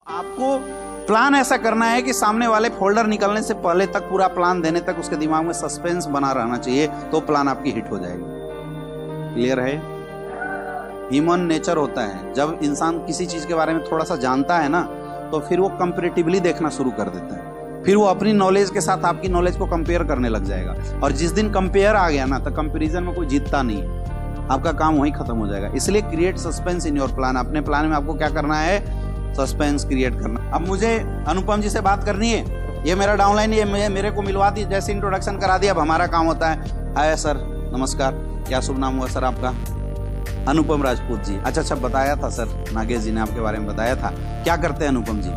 आपको प्लान ऐसा करना है कि सामने वाले फोल्डर निकलने से पहले तक पूरा प्लान देने तक उसके दिमाग में सस्पेंस बना रहना चाहिए, तो प्लान आपकी हिट हो जाएगी। क्लियर है? ह्यूमन नेचर होता है, जब इंसान किसी चीज के बारे में थोड़ा सा जानता है ना, तो फिर वो कंपैरेटिवली देखना शुरू कर देता है। फिर वो अपनी नॉलेज के साथ आपकी नॉलेज को कंपेयर करने लग जाएगा, और जिस दिन कंपेयर आ गया ना, तो कंपैरिजन में कोई जीतता नहीं है, आपका काम वहीं खत्म हो जाएगा। इसलिए create suspense in your plan. अपने प्लान में आपको क्या करना है? सस्पेंस क्रिएट करना। अब मुझे अनुपम जी से बात करनी है, ये मेरा डाउनलाइन, ये मेरे को मिलवा दी, जैसे इंट्रोडक्शन करा दिया। अब हमारा काम होता है, हाय सर, नमस्कार, क्या शुभ नाम हुआ सर आपका? अनुपम राजपूत जी। अच्छा, बताया था सर, नागेश जी ने आपके बारे में बताया था। क्या करते हैं अनुपम जी?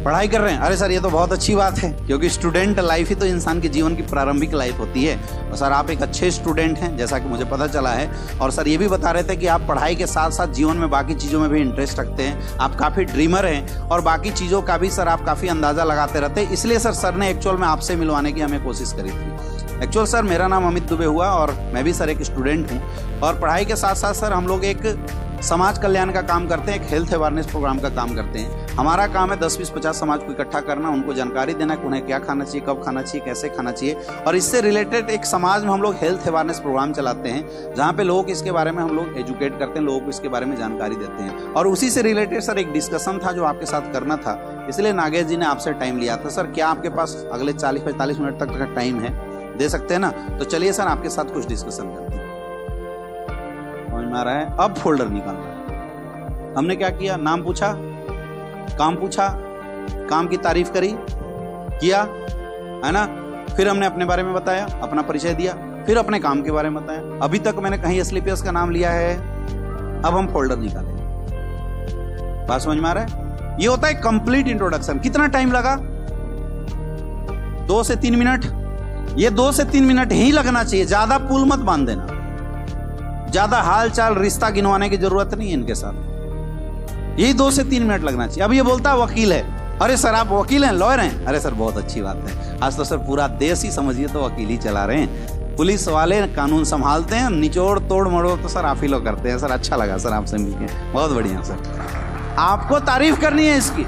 पढ़ाई कर रहे हैं। अरे सर, ये तो बहुत अच्छी बात है, क्योंकि स्टूडेंट लाइफ ही तो इंसान के जीवन की प्रारंभिक लाइफ होती है। और सर, आप एक अच्छे स्टूडेंट हैं, जैसा कि मुझे पता चला है। और सर, ये भी बता रहे थे कि आप पढ़ाई के साथ साथ जीवन में बाकी चीज़ों में भी इंटरेस्ट रखते हैं, आप काफ़ी ड्रीमर हैं, और बाकी चीज़ों का भी सर आप काफ़ी अंदाज़ा लगाते रहते हैं। इसलिए सर ने एक्चुअल में आपसे मिलवाने की हमें कोशिश करी थी। एक्चुअल सर, मेरा नाम अमित दुबे हुआ, और मैं भी सर एक स्टूडेंट हूँ। और पढ़ाई के साथ साथ सर हम लोग एक समाज कल्याण का काम करते हैं, एक हेल्थ अवेयरनेस प्रोग्राम का काम करते हैं। हमारा काम है 10, 20, 50 समाज को इकट्ठा करना, उनको जानकारी देना कि उन्हें क्या खाना चाहिए, कब खाना चाहिए, कैसे खाना चाहिए। और इससे रिलेटेड एक समाज में हम लोग हेल्थ अवेयरनेस प्रोग्राम चलाते हैं, जहाँ पे लोगों को इसके बारे में हम लोग एजुकेट करते हैं, लोगों को इसके बारे में जानकारी देते हैं। और उसी से रिलेटेड सर एक डिस्कशन था जो आपके साथ करना था, इसलिए नागेश जी ने आपसे टाइम लिया था। सर, क्या आपके पास अगले 40-45 मिनट तक का टाइम है? दे सकते हैं ना? तो चलिए सर, आपके साथ कुछ डिस्कशन करते हैं। समझ में आ रहा है? अब फोल्डर निकालना है। हमने क्या किया? नाम पूछा, काम पूछा, काम की तारीफ करी, किया, है ना? फिर हमने अपने बारे में बताया, अपना परिचय दिया, फिर अपने काम के बारे में बताया। अभी तक मैंने कहीं एसलीपीएस का नाम लिया है? अब हम फोल्डर निकालेंगे। बात समझ में आ रहा है? ये होता है कंप्लीट इंट्रोडक्शन। कितना टाइम लगा? 2 से 3 मिनट। ये 2 से 3 मिनट ही लगना चाहिए, ज्यादा पुल मत बांध देना, ज्यादा हाल चाल रिश्ता गिनवाने की जरूरत नहीं है इनके साथ। यही 2 से 3 मिनट लगना चाहिए। अब ये बोलता है वकील है। अरे सर, आप वकील हैं, लॉयर हैं? अरे सर, बहुत अच्छी बात है। आज तो सर पूरा देश ही समझिए तो वकील ही चला रहे हैं। पुलिस वाले कानून संभालते हैं, निचोड़ तोड़ मरोड़ तो सर आप ही लोग करते हैं। सर, अच्छा लगा सर आपसे मिलके, बहुत बढ़िया सर। आपको तारीफ करनी है इसकी।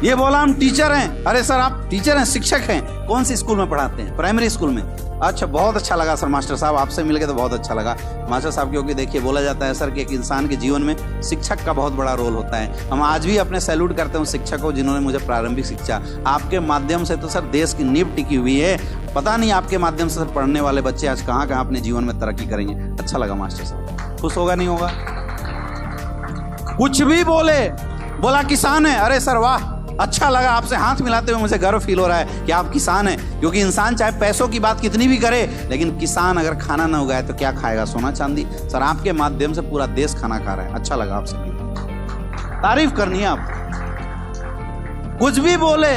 ये बोला हम टीचर हैं। अरे सर, आप टीचर हैं, शिक्षक हैं? कौन सी स्कूल में पढ़ाते हैं? प्राइमरी स्कूल में। अच्छा, बहुत अच्छा लगा सर मास्टर साहब, आपसे मिलके तो बहुत अच्छा लगा मास्टर साहब। क्योंकि देखिए, बोला जाता है सर कि एक इंसान के जीवन में शिक्षक का बहुत बड़ा रोल होता है। हम आज भी अपने सैल्यूट करते हैं उन शिक्षकों जिन्होंने मुझे प्रारंभिक शिक्षा, आपके माध्यम से तो सर देश की नींव टिकी हुई है। पता नहीं आपके माध्यम से सर पढ़ने वाले बच्चे आज कहाँ कहाँ अपने जीवन में तरक्की करेंगे। अच्छा लगा मास्टर साहब। खुश होगा नहीं होगा? कुछ भी बोला किसान है। अरे सर वाह, अच्छा लगा, आपसे हाथ मिलाते हुए मुझे गर्व फील हो रहा है कि आप किसान हैं। क्योंकि इंसान चाहे पैसों की बात कितनी भी करे, लेकिन किसान अगर खाना ना उगाए तो क्या खाएगा? सोना चांदी। सर, आपके माध्यम से पूरा देश खाना खा रहा है। अच्छा लगा आपसे मिलकर। तारीफ करनी है आप, कुछ भी बोले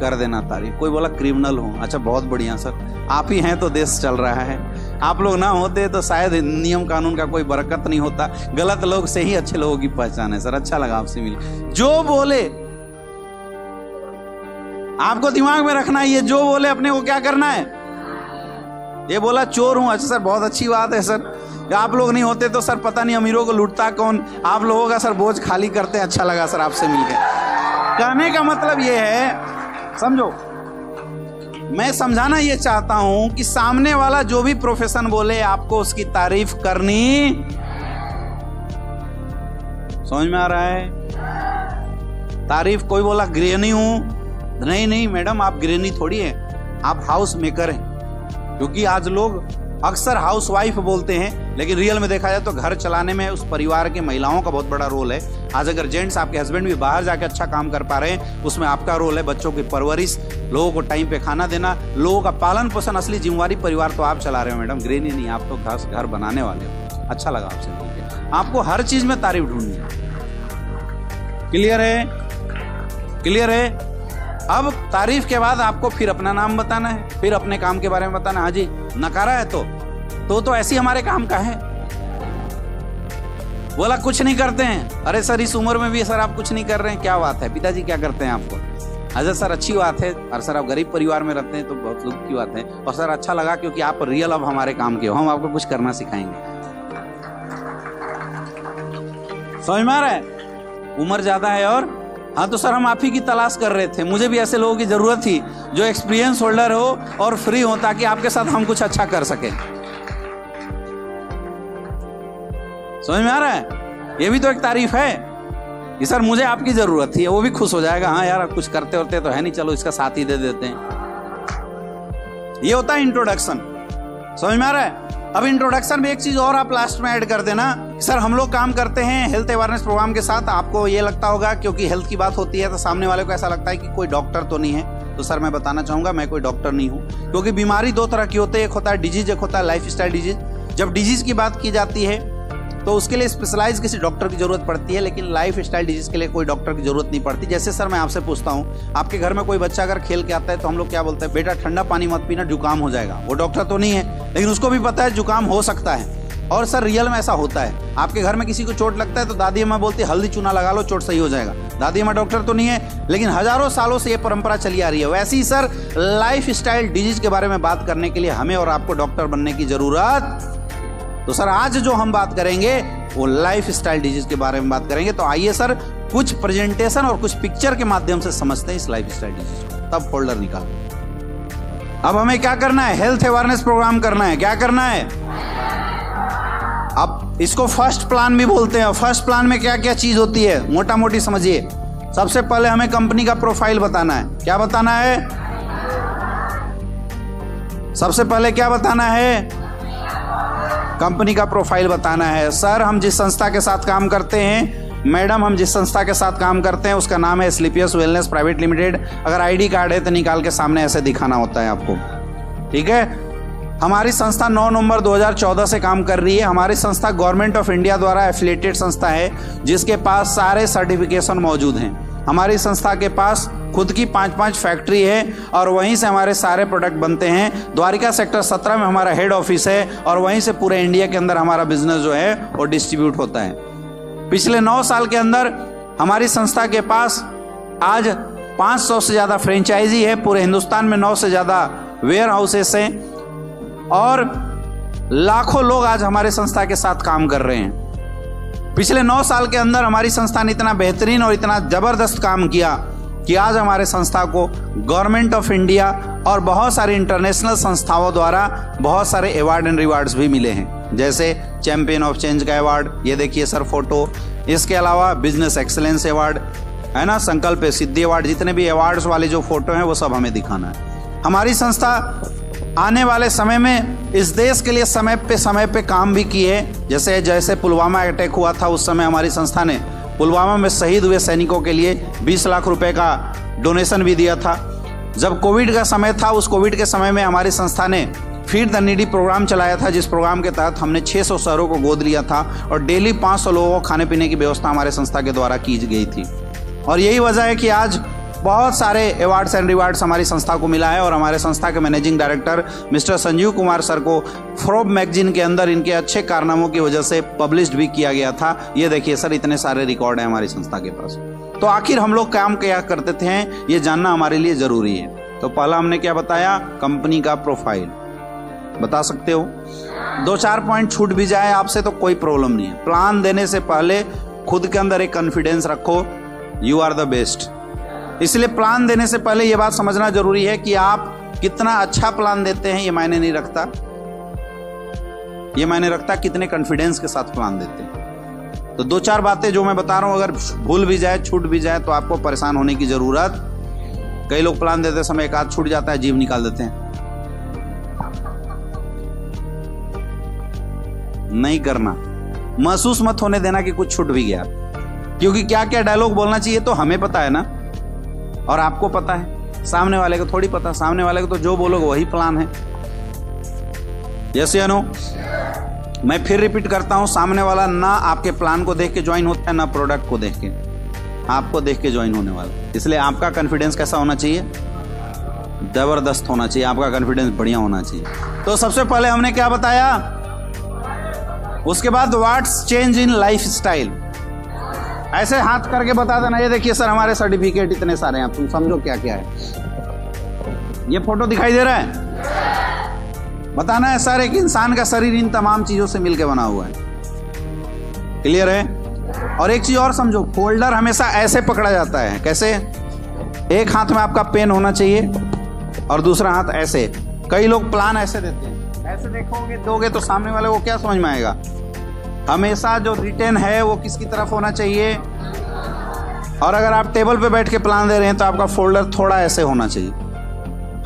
कर देना तारीफ। कोई बोला क्रिमिनल हो, अच्छा बहुत बढ़िया सर, आप ही हैं तो देश चल रहा है। आप लोग ना होते तो शायद नियम कानून का कोई बरकत नहीं होता। गलत लोग से ही अच्छे लोगों की पहचान है। सर, अच्छा लगा आपसे मिल। जो बोले आपको दिमाग में रखना है, ये जो बोले अपने को क्या करना है? ये बोला चोर हूं, अच्छा सर बहुत अच्छी बात है सर। आप लोग नहीं होते तो सर पता नहीं अमीरों को लूटता कौन। आप लोगों का सर बोझ खाली करते हैं। अच्छा लगा सर आपसे मिलकर। कहने का मतलब ये है, समझो, मैं समझाना ये चाहता हूं कि सामने वाला जो भी प्रोफेशन बोले, आपको उसकी तारीफ करनी। समझ में आ रहा है? तारीफ, कोई बोला गृहिणी हूं, नहीं मैडम, आप गृहिणी थोड़ी हैं, आप हाउस मेकर हैं। क्योंकि आज लोग अक्सर हाउस वाइफ बोलते हैं, लेकिन रियल में देखा जाए तो घर चलाने में उस परिवार के महिलाओं का बहुत बड़ा रोल है। आज अगर जेंट्स, आपके हस्बैंड भी बाहर जाके अच्छा काम कर पा रहे हैं, उसमें आपका रोल है। बच्चों की परवरिश, लोगों को टाइम पे खाना देना, लोगों का पालन पोषण, असली जिम्मेवारी परिवार तो आप चला रहे हो मैडम, गृहिणी नहीं। आप तो घर बनाने वाले हो। अच्छा लगा आपसे मिलकर। आपको हर चीज में तारीफ ढूंढनी है। क्लियर है? क्लियर है? अब तारीफ के बाद आपको फिर अपना नाम बताना है, फिर अपने काम के बारे में बताना। हाँ जी, नकारा है तो ऐसी हमारे काम का है। बोला कुछ नहीं करते हैं। अरे सर, इस उम्र में भी सर आप कुछ नहीं कर रहे हैं, क्या बात है? पिताजी क्या करते हैं आपको? अच्छा सर, अच्छी बात है। और सर, आप गरीब परिवार में रहते हैं तो बहुत दुख की बात है। और सर, अच्छा लगा क्योंकि आप रियल अब हमारे काम के हो, हम आपको कुछ करना सिखाएंगे। समझ में आ रहा है? उम्र ज्यादा है और हाँ तो सर हम आप ही की तलाश कर रहे थे, मुझे भी ऐसे लोगों की जरूरत थी जो एक्सपीरियंस होल्डर हो और फ्री हो, ताकि आपके साथ हम कुछ अच्छा कर सके। समझ में आ रहा है? ये भी तो एक तारीफ है कि सर मुझे आपकी जरूरत थी, वो भी खुश हो जाएगा, हाँ यार कुछ करते होते तो है नहीं, चलो इसका साथ ही दे देते हैं। ये होता है इंट्रोडक्शन। समझ में आ रहा है? अब इंट्रोडक्शन में एक चीज और आप लास्ट में ऐड कर देना, सर हम लोग काम करते हैं हेल्थ अवेयरनेस प्रोग्राम के साथ। आपको ये लगता होगा क्योंकि हेल्थ की बात होती है तो सामने वाले को ऐसा लगता है कि कोई डॉक्टर तो नहीं है। तो सर मैं बताना चाहूंगा मैं कोई डॉक्टर नहीं हूँ, क्योंकि बीमारी दो तरह की होती है, एक होता है डिजीज, एक होता है लाइफ स्टाइल डिजीज। जब डिजीज की बात की जाती है तो उसके लिए स्पेशलाइज किसी डॉक्टर की जरूरत पड़ती है, लेकिन लाइफ स्टाइल डिजीज के लिए कोई डॉक्टर की जरूरत नहीं पड़ती। जैसे सर मैं आपसे पूछता हूँ, आपके घर में कोई बच्चा अगर खेल के आता है तो हम लोग क्या बोलते हैं, बेटा ठंडा पानी मत पीना जुकाम हो जाएगा। वो डॉक्टर तो नहीं है, लेकिन उसको भी पता है जुकाम हो सकता है। और सर रियल में ऐसा होता है, आपके घर में किसी को चोट लगता है तो दादी अम्मा बोलती है हल्दी चूना लगा लो चोट सही हो जाएगा। दादी अम्मा डॉक्टर तो नहीं है, लेकिन हजारों सालों से ये परंपरा चली आ रही है। वैसे ही सर लाइफ स्टाइल डिजीज के बारे में बात करने के लिए हमें और आपको डॉक्टर बनने की जरूरत। तो सर आज जो हम बात करेंगे वो लाइफ स्टाइल डिजीज के बारे में बात करेंगे। तो आइए सर कुछ प्रेजेंटेशन और कुछ पिक्चर के माध्यम से समझते हैं इस लाइफ स्टाइल डिजीज को। तब फोल्डर निकाल। अब हमें क्या करना है, हेल्थ अवेयरनेस प्रोग्राम करना है। क्या करना है? अब इसको फर्स्ट प्लान भी बोलते हैं। फर्स्ट प्लान में क्या क्या चीज होती है मोटा मोटी समझिए। सबसे पहले हमें कंपनी का प्रोफाइल बताना है। क्या बताना है? सबसे पहले क्या बताना है? कंपनी का प्रोफाइल बताना है। सर हम जिस संस्था के साथ काम करते हैं, मैडम हम जिस संस्था के साथ काम करते हैं उसका नाम है स्लीपियस वेलनेस प्राइवेट लिमिटेड। अगर आईडी कार्ड है तो निकाल के सामने ऐसे दिखाना होता है आपको, ठीक है। हमारी संस्था 9 नवंबर 2014 से काम कर रही है। हमारी संस्था गवर्नमेंट ऑफ इंडिया द्वारा एफिलिएटेड संस्था है, जिसके पास सारे सर्टिफिकेशन मौजूद हैं। हमारी संस्था के पास खुद की 5-5 फैक्ट्री है और वहीं से हमारे सारे प्रोडक्ट बनते हैं। द्वारिका सेक्टर 17 में हमारा हेड ऑफिस है और वहीं से पूरे इंडिया के अंदर हमारा बिजनेस जो है वो डिस्ट्रीब्यूट होता है। पिछले 9 साल के अंदर हमारी संस्था के पास आज 500 से ज़्यादा फ्रेंचाइजी है। पूरे हिंदुस्तान में 9 से ज़्यादा वेयर हाउसेस हैं और लाखों लोग आज हमारे संस्था के साथ काम कर रहे हैं। पिछले 9 साल के अंदर हमारी संस्था ने इतना बेहतरीन और इतना जबरदस्त काम किया कि आज हमारे संस्था को गवर्नमेंट ऑफ इंडिया और बहुत सारी इंटरनेशनल संस्थाओं द्वारा बहुत सारे अवार्ड एंड रिवार्ड्स भी मिले हैं, जैसे चैंपियन ऑफ चेंज का अवार्ड, ये देखिए सर फोटो। इसके अलावा बिजनेस एक्सीलेंस अवार्ड है ना, संकल्प सिद्धि अवार्ड, जितने भी अवार्ड्स वाले जो फोटो हैं वो सब हमें दिखाना है। हमारी संस्था आने वाले समय में इस देश के लिए समय पे काम भी किए। जैसे पुलवामा अटैक हुआ था उस समय हमारी संस्था ने पुलवामा में शहीद हुए सैनिकों के लिए 20 लाख रुपए का डोनेशन भी दिया था। जब कोविड का समय था, उस कोविड के समय में हमारी संस्था ने फीड द नीडी प्रोग्राम चलाया था, जिस प्रोग्राम के तहत हमने 600 शहरों को गोद लिया था और डेली 500 लोगों को खाने पीने की व्यवस्था हमारे संस्था के द्वारा की गई थी। और यही वजह है कि आज बहुत सारे अवार्ड्स एंड रिवार्ड्स हमारी संस्था को मिला है। और हमारे संस्था के managing director mister Sanjeev Kumar sir को फोर्ब्स मैगजीन के अंदर इनके अच्छे कारनामों की वजह से पब्लिश्ड भी किया गया था। ये देखिए सर, इतने सारे रिकॉर्ड हैं हमारी संस्था के पास। तो आखिर हम लोग काम क्या करते थे ये जानना हमारे लिए जरूरी है। तो पहला हमने क्या बताया, कंपनी का प्रोफाइल बता सकते हो। 2-4 पॉइंट छूट भी जाए आपसे तो कोई प्रॉब्लम नहीं है। प्लान देने से पहले खुद के अंदर एक कॉन्फिडेंस रखो, यू आर द बेस्ट। इसलिए प्लान देने से पहले यह बात समझना जरूरी है कि आप कितना अच्छा प्लान देते हैं, ये मायने नहीं रखता। ये मायने रखता कितने कॉन्फिडेंस के साथ प्लान देते हैं। तो 2-4 बातें जो मैं बता रहा हूं, अगर भूल भी जाए, छूट भी जाए तो आपको परेशान होने की जरूरत। कई लोग प्लान देते समय एक आध छूट जाता है, जीव निकाल देते हैं। नहीं करना, महसूस मत होने देना कि कुछ छूट भी गया, क्योंकि क्या क्या डायलॉग बोलना चाहिए तो हमें पता है ना, और आपको पता है, सामने वाले को थोड़ी पता। सामने वाले को तो जो बोलोगे वही प्लान है। यस या नो? मैं फिर रिपीट करता हूं, सामने वाला ना आपके प्लान को देख के ज्वाइन होता है, ना प्रोडक्ट को देख के, आपको देख के ज्वाइन होने वाला। इसलिए आपका कॉन्फिडेंस कैसा होना चाहिए? जबरदस्त होना चाहिए। आपका कॉन्फिडेंस बढ़िया होना चाहिए। तो सबसे पहले हमने क्या बताया, उसके बाद what's change in life style. ऐसे हाथ करके बता देना, ये देखिए सर हमारे सर्टिफिकेट इतने सारे हैं, तुम समझो क्या क्या है। ये फोटो दिखाई दे रहा है? बताना है सर एक इंसान का शरीर इन तमाम चीजों से मिलकर बना हुआ है। क्लियर है? और एक चीज और समझो, फोल्डर हमेशा ऐसे पकड़ा जाता है। कैसे? एक हाथ में आपका पेन होना चाहिए और दूसरा हाथ ऐसे। कई लोग प्लान ऐसे देते हैं, ऐसे देखोगे दोगे तो सामने वाले को क्या समझ में आएगा? हमेशा जो रिटेन है वो किसकी तरफ होना चाहिए। और अगर आप टेबल पे बैठ के प्लान दे रहे हैं तो आपका फोल्डर थोड़ा ऐसे होना चाहिए।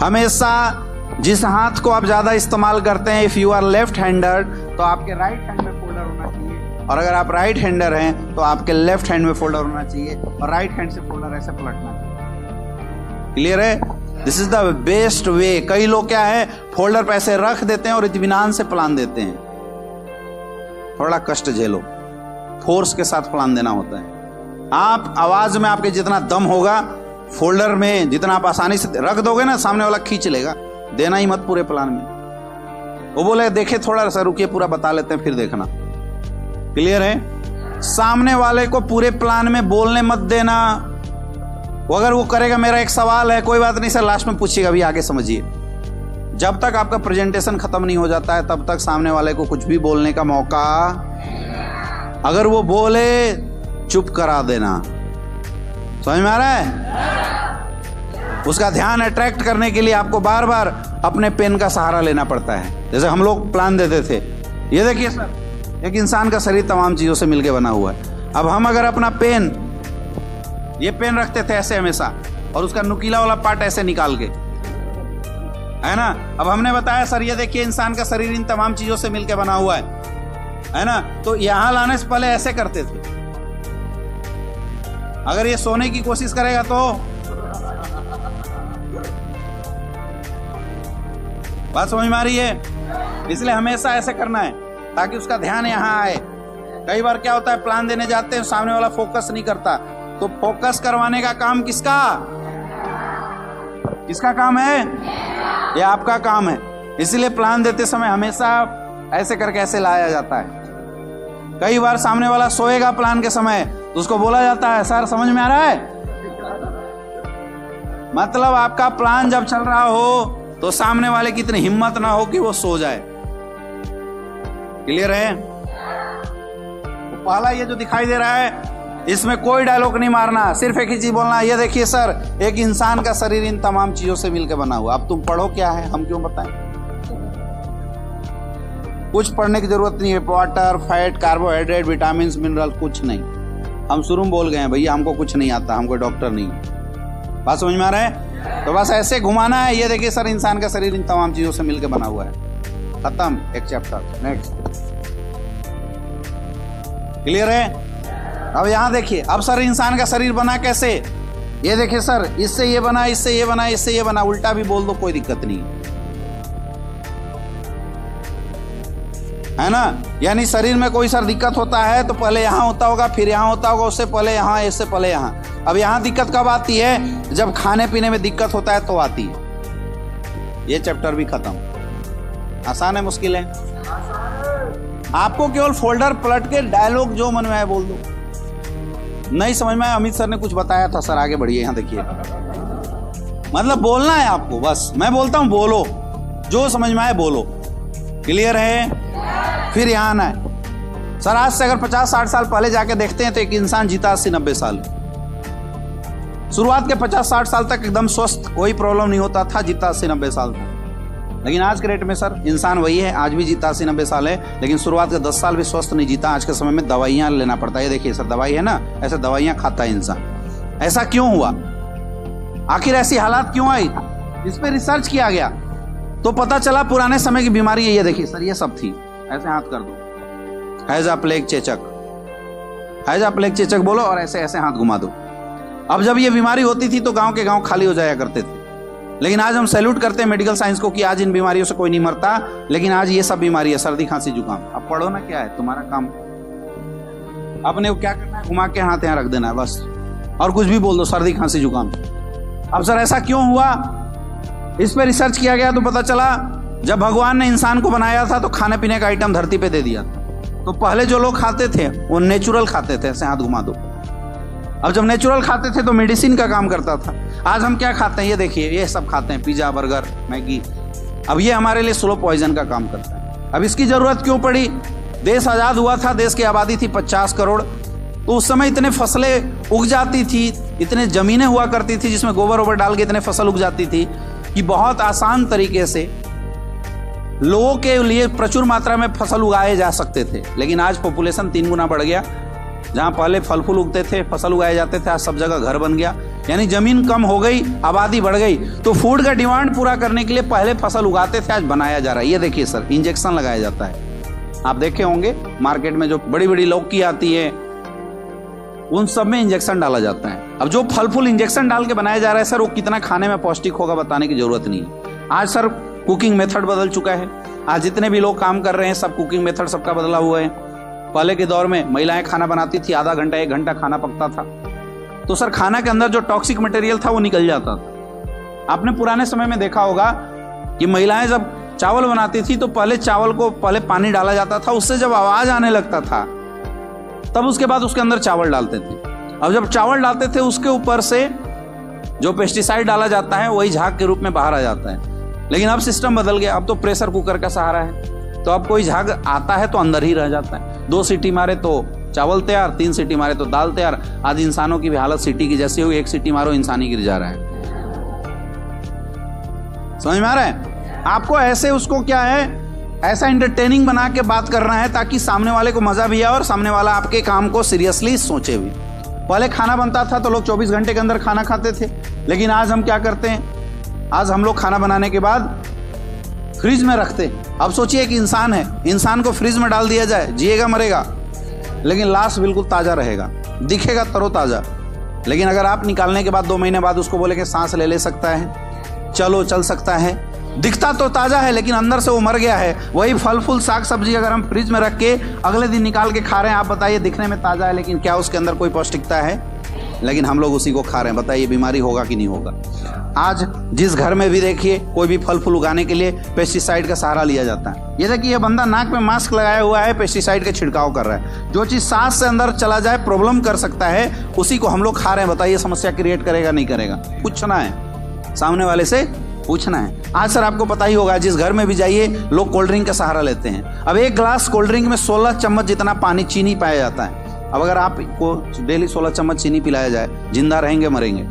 हमेशा जिस हाथ को आप ज्यादा इस्तेमाल करते हैं, if you are left hander, तो आपके राइट हैंड में फोल्डर होना चाहिए, और अगर आप राइट हैंडर हैं तो आपके लेफ्ट हैंड में फोल्डर होना चाहिए, और राइट हैंड से फोल्डर ऐसे पलटना चाहिए। क्लियर है? This is the best way. कई लोग क्या है, फोल्डर पे ऐसे रख देते हैं और इत्मीनान से प्लान देते हैं। थोड़ा कष्ट झेलो, फोर्स के साथ प्लान देना होता है। आप आवाज में आपके जितना दम होगा, फोल्डर में जितना आप आसानी से रख दोगे ना, सामने वाला खींच लेगा। देना ही मत पूरे प्लान में। वो बोले देखे थोड़ा सा रुकिए, पूरा बता लेते हैं फिर देखना। क्लियर है? सामने वाले को पूरे प्लान में बोलने मत देना। वो अगर वो करेगा, मेरा एक सवाल है, कोई बात नहीं सर, लास्ट में पूछिएगा, अभी आगे समझिए। जब तक आपका प्रेजेंटेशन खत्म नहीं हो जाता है तब तक सामने वाले को कुछ भी बोलने का मौका, अगर वो बोले चुप करा देना। समझ में आ रहा है? उसका ध्यान अट्रैक्ट करने के लिए आपको बार बार अपने पेन का सहारा लेना पड़ता है। जैसे हम लोग प्लान देते थे, ये देखिए सर, एक इंसान का शरीर तमाम चीजों से मिलकर बना हुआ है। अब हम अगर अपना पेन, ये पेन रखते थे ऐसे हमेशा, और उसका नुकीला वाला पार्ट ऐसे निकाल के, है ना। अब हमने बताया सर ये देखिए इंसान का शरीर इन तमाम चीजों से मिलकर बना हुआ है ना। तो यहां लाने से पहले ऐसे करते थे। अगर ये सोने की कोशिश करेगा तो बात समझ में आ रही है? इसलिए हमेशा ऐसे करना है ताकि उसका ध्यान यहां आए। कई बार क्या होता है, प्लान देने जाते हैं, सामने वाला फोकस नहीं करता, तो फोकस करवाने का काम किसका काम है? ये आपका काम है। इसलिए प्लान देते समय हमेशा ऐसे करके ऐसे लाया जाता है। कई बार सामने वाला सोएगा प्लान के समय, तो उसको बोला जाता है सर समझ में आ रहा है? मतलब आपका प्लान जब चल रहा हो तो सामने वाले की इतनी हिम्मत ना हो कि वो सो जाए। क्लियर है? तो पहला ये जो दिखाई दे रहा है, इसमें कोई डायलॉग नहीं मारना, सिर्फ एक ही चीज बोलना, ये देखिए सर एक इंसान का शरीर इन तमाम चीजों से मिलकर बना हुआ। अब तुम पढ़ो क्या है, हम क्यों बताएं? कुछ पढ़ने की जरूरत नहीं है। Water, fat, carbohydrate, vitamin, mineral, कुछ नहीं। हम शुरू में बोल गए हैं भैया हमको कुछ नहीं आता, हमको डॉक्टर नहीं। बात समझ में आ रहा है? तो बस ऐसे घुमाना है। ये देखिए सर इंसान का शरीर इन तमाम चीजों से मिलकर बना हुआ है। खत्म, एक चैप्टर। नेक्स्ट। क्लियर है? अब यहां देखिए, अब सर इंसान का शरीर बना कैसे? ये देखिए सर इससे ये बना, इससे ये बना, इससे ये बना। उल्टा भी बोल दो, कोई दिक्कत नहीं है ना। यानी शरीर में कोई सर दिक्कत होता है तो पहले यहां होता होगा, फिर यहां होता होगा, उससे पहले यहां, इससे पहले यहां। अब यहां दिक्कत कब आती है? जब खाने पीने में दिक्कत होता है तो आती है। ये चैप्टर भी खत्म। आसान है, मुश्किल है? आपको केवल फोल्डर पलट के डायलॉग जो मन में आए बोल दो। नहीं समझ में आया? अमित सर ने कुछ बताया था सर, आगे बढ़िए। यहां देखिए, मतलब बोलना है आपको, बस मैं बोलता हूं बोलो, जो समझ में आए बोलो। क्लियर है? फिर यहां आना है। सर आज से अगर 50-60 साल पहले जाके देखते हैं तो एक इंसान जीता 80-90 साल। शुरुआत के 50-60 साल तक एकदम स्वस्थ, कोई प्रॉब्लम नहीं होता था, जीता 80-90 साल तक। लेकिन आज के रेट में सर इंसान वही है, आज भी जीता 80-90 साल है, लेकिन शुरुआत के 10 साल भी स्वस्थ नहीं जीता। आज के समय में दवाइयां लेना पड़ता है। ये देखिए सर दवाई है ना, ऐसे दवाइयां खाता है इंसान। ऐसा क्यों हुआ? आखिर ऐसी हालात क्यों आई? इस पर रिसर्च किया गया तो पता चला पुराने समय की बीमारी है। ये देखिए सर ये सब थी। ऐसे हाथ कर दो, हैजा प्लेग चेचक, हैजा प्लेग चेचक बोलो और ऐसे ऐसे हाथ घुमा दो। अब जब ये बीमारी होती थी तो गांव के गांव खाली हो जाया करते थे। लेकिन आज हम सैल्यूट करते हैं मेडिकल साइंस को कि आज इन बीमारियों से कोई नहीं मरता, लेकिन आज ये सब बीमारी है, सर्दी खांसी जुकाम। अब पढ़ो ना, क्या है तुम्हारा काम? आपने क्या करना है, घुमा के हाथ यहाँ रख देना है बस, और कुछ भी बोल दो, सर्दी खांसी जुकाम। अब सर ऐसा क्यों हुआ? इस पर रिसर्च किया गया तो पता चला जब भगवान ने इंसान को बनाया था तो खाने पीने का आइटम धरती पे दे दिया था। तो पहले जो लोग खाते थे वो नेचुरल खाते थे, ऐसे हाथ घुमा दो। अब जब नेचुरल खाते थे तो मेडिसिन का काम करता था। आज हम क्या खाते हैं? ये देखिए ये सब खाते हैं, पिज्जा, बर्गर, मैगी। अब ये हमारे लिए स्लो पॉइजन का काम करता है। अब इसकी जरूरत क्यों पड़ी? देश आजाद हुआ था, देश की आबादी थी 50 करोड़, तो उस समय इतने फसलें उग जाती थी, इतने जमीनें हुआ करती थी जिसमें गोबर वोबर डाल के इतने फसल उग जाती थी कि बहुत आसान तरीके से लोगों के लिए प्रचुर मात्रा में फसल उगाए जा सकते थे। लेकिन आज पॉपुलेशन 3 गुना बढ़ गया। जहां पहले फल फूल उगते थे, फसल उगाए जाते थे, आज सब जगह घर बन गया। यानी जमीन कम हो गई, आबादी बढ़ गई, तो फूड का डिमांड पूरा करने के लिए पहले फसल उगाते थे, आज बनाया जा रहा है। ये देखिए सर, इंजेक्शन लगाया जाता है। आप देखे होंगे मार्केट में जो बड़ी बड़ी लौकी आती है, उन सब में इंजेक्शन डाला जाता है। अब जो फल फूल इंजेक्शन डाल के बनाया जा रहा है सर, वो कितना खाने में पौष्टिक होगा बताने की जरूरत नहीं है। आज सर कुकिंग मेथड बदल चुका है। आज जितने भी लोग काम कर रहे हैं, सब कुकिंग मेथड सबका बदला हुआ है। पहले के दौर में महिलाएं खाना बनाती थी, आधा घंटा 1 घंटा खाना पकता था, तो सर खाना के अंदर जो टॉक्सिक मटेरियल था वो निकल जाता था। आपने पुराने समय में देखा होगा कि महिलाएं जब चावल बनाती थी तो पहले चावल को पहले पानी डाला जाता था, उससे जब आवाज आने लगता था तब उसके बाद उसके अंदर चावल डालते थे। अब जब चावल डालते थे उसके ऊपर से जो पेस्टिसाइड डाला जाता है वही झाग के रूप में बाहर आ जाता है। लेकिन अब सिस्टम बदल गया, अब तो प्रेशर कुकर का सहारा है, तो अब कोई झाग आता है तो अंदर ही रह जाता है। 2 सीटी मारे तो चावल तैयार, 3 सीटी मारे तो दाल तैयार। आज इंसानों की भी हालत सीटी की जैसी हुई, 1 सीटी मारो इंसान ही गिर जा रहा है। समझ में आ रहा है? आपको ऐसे उसको क्या है, ऐसा एंटरटेनिंग बना के बात करना है ताकि सामने वाले को मजा भी आए और सामने वाला आपके काम को सीरियसली सोचे भी। पहले खाना बनता था तो लोग 24 घंटे के अंदर खाना खाते थे, लेकिन आज हम क्या करते हैं, आज हम लोग खाना बनाने के बाद फ्रिज में रखते हैं। अब सोचिए कि इंसान है, इंसान को फ्रिज में डाल दिया जाए, जिएगा मरेगा, लेकिन लाश बिल्कुल ताजा रहेगा, दिखेगा तरोताजा। लेकिन अगर आप निकालने के बाद 2 महीने बाद उसको बोले कि सांस ले सकता है, चलो चल सकता है, दिखता तो ताजा है लेकिन अंदर से वो मर गया है। वही फल फूल साग सब्जी अगर हम फ्रिज में रख के अगले दिन निकाल के खा रहे हैं, आप बताइए दिखने में ताजा है लेकिन क्या उसके अंदर कोई पौष्टिकता है? लेकिन हम लोग उसी को खा रहे हैं। बताइए बीमारी होगा कि नहीं होगा? आज जिस घर में भी देखिए कोई भी फल फूल उगाने के लिए पेस्टिसाइड का सहारा लिया जाता है। ये देखिए ये बंदा नाक में मास्क लगाया हुआ है, पेस्टिसाइड का छिड़काव कर रहा है। जो चीज सांस से अंदर चला जाए प्रॉब्लम कर सकता है, उसी को हम लोग खा रहे हैं। बताइए समस्या क्रिएट करेगा नहीं करेगा? पूछना है, सामने वाले से पूछना है। आज सर आपको पता ही होगा, जिस घर में भी जाइए लोग कोल्ड ड्रिंक का सहारा लेते हैं। अब 1 ग्लास कोल्ड ड्रिंक में 16 चम्मच जितना पानी चीनी पाया जाता है। अब अगर आपको डेली 16 चम्मच चीनी पिलाया जाए, जिंदा रहेंगे मरेंगे?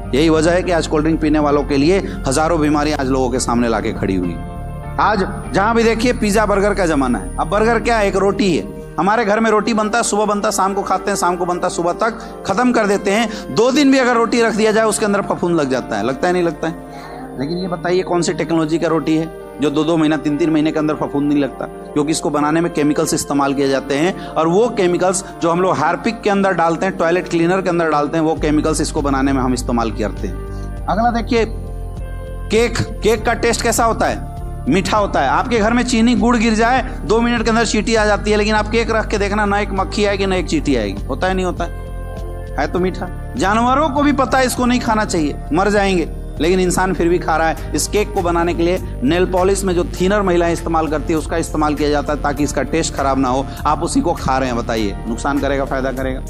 यही वजह है कि आज कोल्ड ड्रिंक पीने वालों के लिए हजारों बीमारियां आज लोगों के सामने लाके खड़ी हुई। आज जहां भी देखिए पिज्जा बर्गर का जमाना है। अब बर्गर क्या है? एक रोटी है। हमारे घर में रोटी बनता है, सुबह बनता है, शाम को खाते हैं, शाम को बनता है, सुबह तक खत्म कर देते हैं। 2 दिन भी अगर रोटी रख दिया जाए उसके अंदर फफूंद लग जाता है। लगता है नहीं लगता है? लेकिन ये बताइए कौन सी टेक्नोलॉजी का रोटी है जो 2-2 महीना 3-3 महीने के अंदर फफूंद नहीं लगता? क्योंकि इसको बनाने में केमिकल्स इस्तेमाल किए जाते हैं, और वो केमिकल्स जो हम लोग हार्पिक के अंदर डालते हैं, टॉयलेट क्लीनर के अंदर डालते हैं, वो केमिकल्स इसको बनाने में हम इस्तेमाल करते हैं। अगला देखिए केक का टेस्ट कैसा होता है? मीठा होता है। आपके घर में चीनी गुड़ गिर जाए 2 मिनट के अंदर चींटी आ जाती है, लेकिन आप केक रख के देखना, ना एक मक्खी आएगी ना एक चींटी आएगी। होता है नहीं होता है तो मीठा। जानवरों को भी पता है इसको नहीं खाना चाहिए, मर जाएंगे, लेकिन इंसान फिर भी खा रहा है। इस केक को बनाने के लिए नेल पॉलिश में जो थिनर महिलाएं इस्तेमाल करती है उसका इस्तेमाल किया जाता है ताकि इसका टेस्ट खराब ना हो। आप उसी को खा रहे हैं, बताइए नुकसान करेगा फायदा करेगा?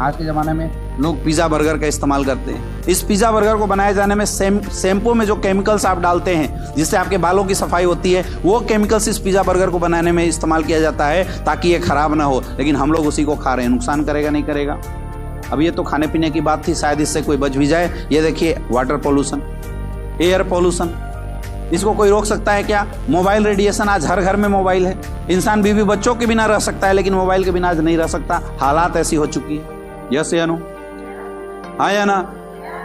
आज के ज़माने में लोग पिज़्ज़ा बर्गर का इस्तेमाल करते हैं। इस पिज़्ज़ा बर्गर को बनाए जाने में शैम्पू में जो केमिकल्स आप डालते हैं जिससे आपके बालों की सफाई होती है, वो केमिकल्स इस पिज़्ज़ा बर्गर को बनाने में इस्तेमाल किया जाता है ताकि ये खराब ना हो, लेकिन हम लोग उसी को खा रहे हैं। नुकसान करेगा नहीं करेगा? अब ये तो खाने पीने की बात थी, शायद इससे कोई बच भी जाए। ये देखिए वाटर पोल्यूशन, एयर पोल्यूशन, इसको कोई रोक सकता है क्या? मोबाइल रेडिएशन, आज हर घर में मोबाइल है। इंसान बीवी बच्चों के बिना रह सकता है लेकिन मोबाइल के बिना आज नहीं रह सकता। हालात ऐसी हो चुकी है। यस या नो? हाँ या ना?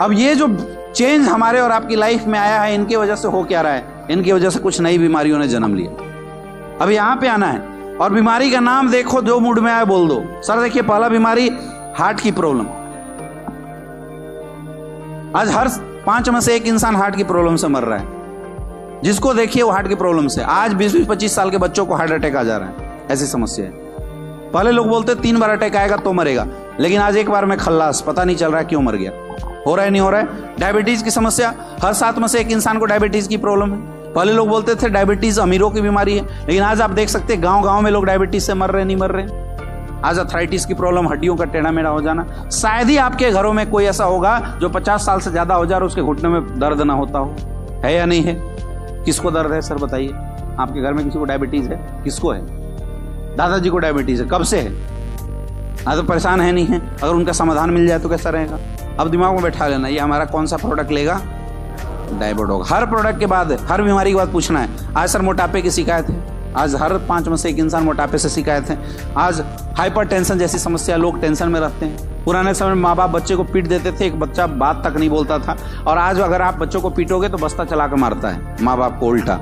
अब ये जो चेंज हमारे और आपकी लाइफ में आया है, इनकी वजह से हो क्या रहा है? इनकी वजह से कुछ नई बीमारियों ने जन्म लिया। अब यहाँ पे आना है और बीमारी का नाम देखो, जो मूड में आए बोल दो। सर देखिए पहला बीमारी हार्ट की प्रॉब्लम। आज हर 5 में से 1 इंसान हार्ट की प्रॉब्लम से मर रहा है। जिसको देखिए वो हार्ट की प्रॉब्लम से। आज 20-25 साल के बच्चों को हार्ट अटैक आ जा रहा है, ऐसी समस्या है। पहले लोग बोलते 3 बार अटैक आएगा तो मरेगा, लेकिन आज 1 बार में खल्लास, पता नहीं चल रहा है क्यों मर गया। हो रहा है नहीं हो रहा है? डायबिटीज की समस्या, हर 7 में से 1 इंसान को डायबिटीज की प्रॉब्लम है। पहले लोग बोलते थे डायबिटीज अमीरों की बीमारी है, लेकिन आज आप देख सकते हैं गांव-गांव में लोग डायबिटीज से मर रहे नहीं मर रहे। आज अर्थराइटिस की प्रॉब्लम, हड्डियों का टेढ़ा मेढ़ा हो जाना। शायद ही आपके घरों में कोई ऐसा होगा जो 50 साल से ज्यादा हो जा रहा उसके घुटने में दर्द ना होता हो। है या नहीं है? किसको दर्द है सर बताइए? आपके घर में किसी को डायबिटीज है? किसको है? दादाजी को डायबिटीज है। कब से है? तो परेशान है नहीं है, अगर उनका समाधान मिल जाए तो कैसा रहेगा। अब दिमाग में बैठा लेना, ये हमारा कौन सा प्रोडक्ट लेगा, डायबोडोग। हर प्रोडक्ट के बाद, हर बीमारी के बाद पूछना है, आज सर मोटापे की शिकायत है, आज हर 5 में से 1 इंसान मोटापे से शिकायत है, आज हाइपरटेंशन जैसी समस्या, लोग टेंशन में रहते हैं। पुराने समय में माँ बाप बच्चे को पीट देते थे, एक बच्चा बात तक नहीं बोलता था, और आज अगर आप बच्चों को पीटोगे तो बस्ता चला कर मारता है माँ बाप को, उल्टा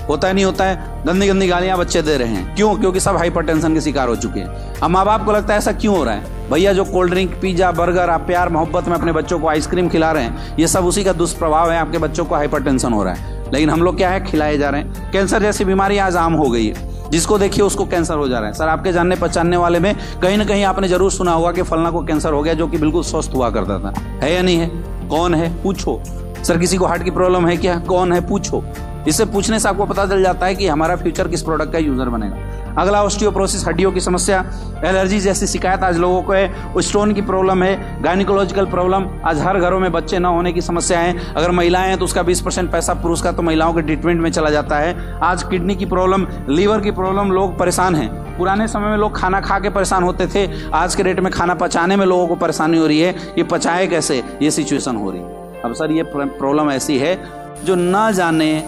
होता है नहीं होता है। गंदी गंदी गालियां बच्चे दे रहे हैं, क्यों? क्योंकि सब हाइपरटेंशन के शिकार हो चुके हैं। अब माँ बाप को लगता है ऐसा क्यों हो रहा है, भैया जो कोल्ड ड्रिंक, पिज्जा, बर्गर, आप प्यार मोहब्बत में अपने बच्चों को आइसक्रीम खिला रहे हैं, ये सब उसी का दुष्प्रभाव है, आपके बच्चों को हाइपरटेंशन हो रहा है। लेकिन हम लोग क्या है, खिलाए जा रहे हैं। कैंसर जैसी बीमारी आज आम हो गई है, जिसको देखिए उसको कैंसर हो जा रहा है। सर आपके जानने पहचानने वाले में कहीं ना कहीं आपने जरूर सुना होगा कि फलना को कैंसर हो गया, जो कि बिल्कुल स्वस्थ हुआ करता था। है या नहीं है? कौन है? पूछो। सर किसी को हार्ट की प्रॉब्लम है क्या? कौन है? पूछो। इससे पूछने से आपको पता चल जाता है कि हमारा फ्यूचर किस प्रोडक्ट का यूजर बनेगा। अगला ऑस्टियोपोरोसिस, हड्डियों की समस्या, एलर्जी जैसी शिकायत आज लोगों को है, स्टोन की प्रॉब्लम है, गायनिकोलॉजिकल प्रॉब्लम, आज हर घरों में बच्चे न होने की समस्या है। अगर महिलाएं हैं तो उसका 20% पैसा पुरुष का तो महिलाओं के ट्रीटमेंट में चला जाता है। आज किडनी की प्रॉब्लम, लीवर की प्रॉब्लम, लोग परेशान हैं। पुराने समय में लोग खाना खा के परेशान होते थे, आज के डेट में खाना पचाने में लोगों को परेशानी हो रही है, ये पचाए कैसे, ये सिचुएशन हो रही है। अब सर ये प्रॉब्लम ऐसी है जो न जाने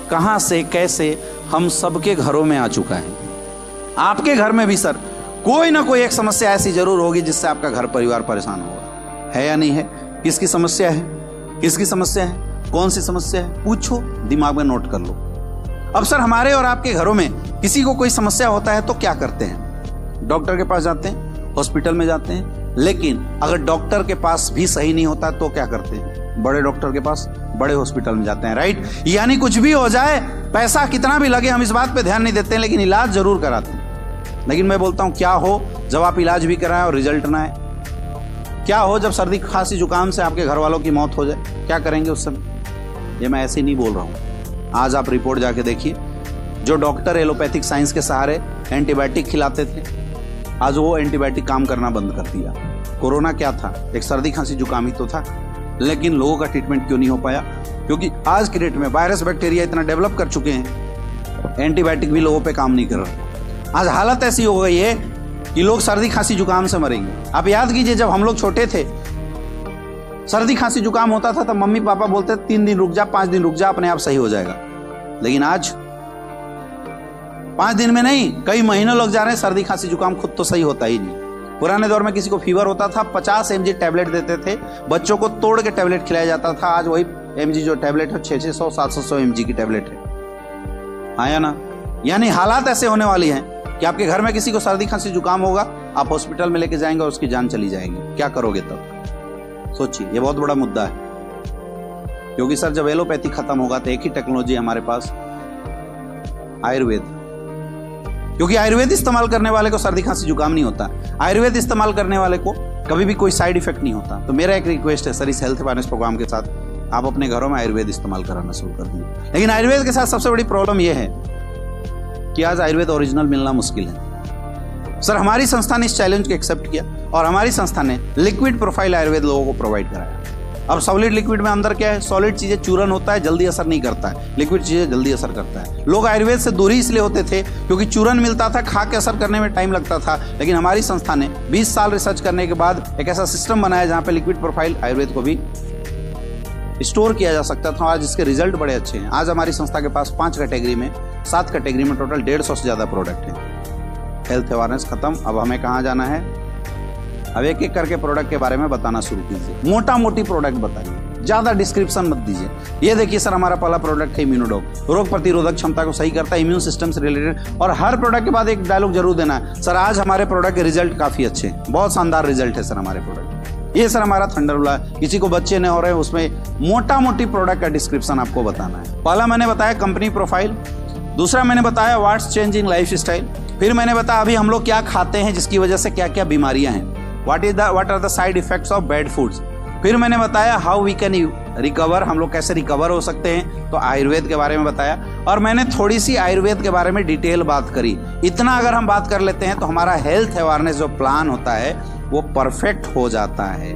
कहां से कैसे हम सबके घरों में आ चुका है। आपके घर में भी सर कोई ना कोई एक समस्या ऐसी जरूर होगी जिससे आपका घर परिवार परेशान होगा। है या नहीं है? किसकी समस्या है? किसकी समस्या है? कौन सी समस्या है? पूछो, दिमाग में नोट कर लो। अब सर हमारे और आपके घरों में किसी को कोई समस्या होता है तो क्या करते हैं? डॉक्टर के पास जाते हैं, हॉस्पिटल में जाते हैं। लेकिन अगर डॉक्टर के पास भी सही नहीं होता तो क्या करते हैं? बड़े डॉक्टर के पास, बड़े हॉस्पिटल में जाते हैं, राइट। यानी कुछ भी हो जाए, पैसा कितना भी लगे, हम इस बात पे ध्यान नहीं देते हैं, लेकिन इलाज जरूर कराते हैं। लेकिन मैं बोलता हूं, क्या हो जब आप इलाज भी कराएं और रिजल्ट ना आए? क्या हो जब सर्दी खांसी जुकाम से आपके घर वालों की मौत हो जाए? क्या करेंगे उस समय? ये मैं ऐसे ही नहीं बोल रहा हूं। आज आप रिपोर्ट जाके देखिए, जो डॉक्टर एलोपैथिक साइंस के सहारे एंटीबायोटिक खिलाते थे, आज वो एंटीबायोटिक काम करना बंद कर दिया। कोरोना क्या था? एक सर्दी खांसी जुकाम ही तो था, लेकिन लोगों का ट्रीटमेंट क्यों नहीं हो पाया? क्योंकि आज की डेट में वायरस बैक्टीरिया इतना डेवलप कर चुके हैं, एंटीबायोटिक भी लोगों पे काम नहीं कर रहा। आज हालत ऐसी हो गई है कि लोग सर्दी खांसी जुकाम से मरेंगे। आप याद कीजिए, जब हम लोग छोटे थे, सर्दी खांसी जुकाम होता था तब मम्मी पापा बोलते 3 दिन रुक जा, 5 दिन रुक जा, अपने आप सही हो जाएगा। लेकिन आज 5 दिन में नहीं, कई महीनों लग जा रहे हैं, सर्दी खांसी जुकाम खुद तो सही होता ही नहीं। पुराने दौर में किसी को फीवर होता था, 50 mg टैबलेट देते थे, बच्चों को तोड़ के टैबलेट खिलाया जाता था। आज वही mg जो टैबलेट है 600 700 mg की टैबलेट है। हाँ या ना? यानी हालात ऐसे होने वाली हैं कि आपके घर में किसी को सर्दी खांसी जुकाम होगा, आप हॉस्पिटल में लेके जाएंगे और उसकी जान चली जाएगी। क्या करोगे तब? सोचिए, ये बहुत बड़ा मुद्दा है। क्योंकि सर जब एलोपैथी खत्म होगा तो एक ही टेक्नोलॉजी हमारे पास, आयुर्वेद। क्योंकि आयुर्वेद इस्तेमाल करने वाले को सर्दी खांसी जुकाम नहीं होता, आयुर्वेद इस्तेमाल करने वाले को कभी भी कोई साइड इफेक्ट नहीं होता। तो मेरा एक रिक्वेस्ट है सर, इस हेल्थ अवेयरनेस प्रोग्राम के साथ आप अपने घरों में आयुर्वेद इस्तेमाल कराना शुरू कर दीजिए। लेकिन आयुर्वेद के साथ सबसे बड़ी प्रॉब्लम यह है कि आज आयुर्वेद ओरिजिनल मिलना मुश्किल है। सर हमारी संस्था ने इस चैलेंज को एक्सेप्ट किया और हमारी संस्था ने लिक्विड प्रोफाइल आयुर्वेद लोगों को प्रोवाइड कराया। अब सॉलिड लिक्विड में अंदर क्या है? सॉलिड चीजें चूरन होता है, जल्दी असर नहीं करता है, लिक्विड चीजें जल्दी असर करता है। लोग आयुर्वेद से दूरी इसलिए होते थे क्योंकि चूरन मिलता था, खा के असर करने में टाइम लगता था। लेकिन हमारी संस्था ने 20 साल रिसर्च करने के बाद एक ऐसा सिस्टम बनाया जहां पे लिक्विड प्रोफाइल आयुर्वेद को भी स्टोर किया जा सकता था। आज इसके रिजल्ट बड़े अच्छे हैं। आज हमारी संस्था के पास 5 कैटेगरी में, 7 कैटेगरी में टोटल 150 से ज्यादा प्रोडक्ट हैं। हेल्थ अवेयरनेस खत्म, अब हमें कहाँ जाना है? अब एक एक करके प्रोडक्ट के बारे में बताना शुरू कीजिए। मोटा मोटी प्रोडक्ट बताइए, ज्यादा डिस्क्रिप्शन मत दीजिए। ये देखिए सर, हमारा पहला प्रोडक्ट है इम्यूनोडॉग, रोग प्रतिरोधक क्षमता को सही करता है, इम्यून सिस्टम से रिलेटेड। और हर प्रोडक्ट के बाद एक डायलॉग जरूर देना है, सर आज हमारे प्रोडक्ट के रिजल्ट काफी अच्छे हैं, बहुत शानदार रिजल्ट है सर हमारे प्रोडक्ट। ये सर हमारा थंडरबोल्ट, किसी को बच्चे नहीं हो रहे हैं, उसमें मोटा मोटी प्रोडक्ट का डिस्क्रिप्शन आपको बताना है। पहला मैंने बताया कंपनी प्रोफाइल, दूसरा मैंने बताया व्हाट्स चेंजिंग लाइफ स्टाइल, फिर मैंने बताया अभी हम लोग क्या खाते हैं जिसकी वजह से क्या क्या बीमारियां हैं, what are the side effects of bad foods. फिर मैंने बताया हाउ वी कैन रिकवर, हम लोग कैसे रिकवर हो सकते हैं, तो आयुर्वेद के बारे में बताया। और मैंने थोड़ी सी आयुर्वेद के बारे में डिटेल बात करी। इतना अगर हम बात कर लेते हैं तो हमारा हेल्थ अवेयरनेस जो प्लान होता है वो परफेक्ट हो जाता है।